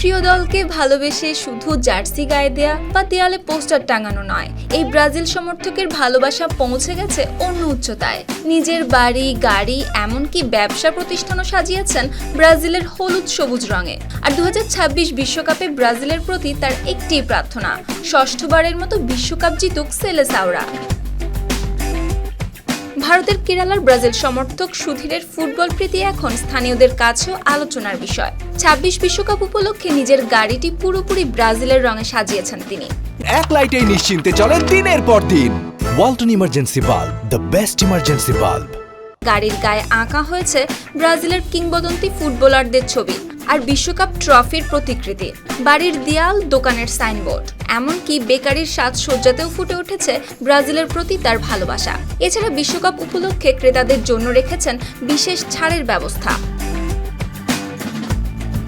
প্রিয় দলকে ভালোবেসে শুধু জার্সি গায়ে দেয়া বা দেয়ালে পোস্টার টাঙানো নয়, এই ব্রাজিল সমর্থকের ভালোবাসা পৌঁছে গেছে অন্য উচ্চতায়। নিজের বাড়ি, গাড়ি, এমনকি ব্যবসা প্রতিষ্ঠানও সাজিয়েছেন ব্রাজিলের হলুদ সবুজ রঙে। আর 2026 বিশ্বকাপে ব্রাজিলের প্রতি তার একটিই প্রার্থনা, ষষ্ঠবারের মতো বিশ্বকাপ জিতুক সেলেসাওরা। ভারতের কেরালার ব্রাজিল সমর্থক সুধীরের ফুটবল প্রীতি এখন স্থানীয়দের কাছেও আলোচনার বিষয়। 26 বিশ্বকাপ উপলক্ষে নিজের গাড়িটি পুরোপুরি ব্রাজিলের রঙে সাজিয়েছেন তিনি। এক লাইটেই নিশ্চিন্তে চলে দিনের পর দিন। Walton emergency bulb, the best emergency bulb. গাড়ির গায়ে আঁকা হয়েছে ব্রাজিলের কিংবদন্তি ফুটবলারদের ছবি আর বিশ্বকাপ ট্রফির প্রতিকৃতি। বাড়ির দেয়াল, দোকানের সাইনবোর্ড, এমনকি বেকারির সাজসজ্জাতেও ফুটে উঠেছে ব্রাজিলের প্রতি তার ভালোবাসা। এছাড়া বিশ্বকাপ উপলক্ষে ক্রেতাদের জন্য রেখেছেন বিশেষ ছাড়ের ব্যবস্থা।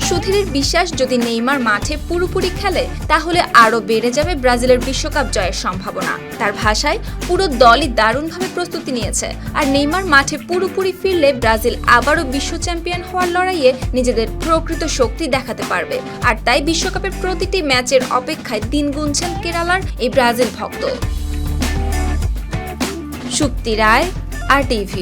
সুধীরের বিশ্বাস, যদি নেইমার মাঠে পুরোপুরি খেলে তাহলে আরও বেড়ে যাবে ব্রাজিলের বিশ্বকাপ জয়ের সম্ভাবনা। তার ভাষায়, পুরো দলই দারুণভাবে প্রস্তুতি নিয়েছে, আর নেইমার মাঠে পুরোপুরি ফিরলে ব্রাজিল আবারও বিশ্ব চ্যাম্পিয়ন হওয়ার লড়াইয়ে নিজেদের প্রকৃত শক্তি দেখাতে পারবে। আর তাই বিশ্বকাপের প্রতিটি ম্যাচের অপেক্ষায় দিন গুনছেন কেরালার এই ব্রাজিল ভক্ত। সুপ্তি রায়, RTV।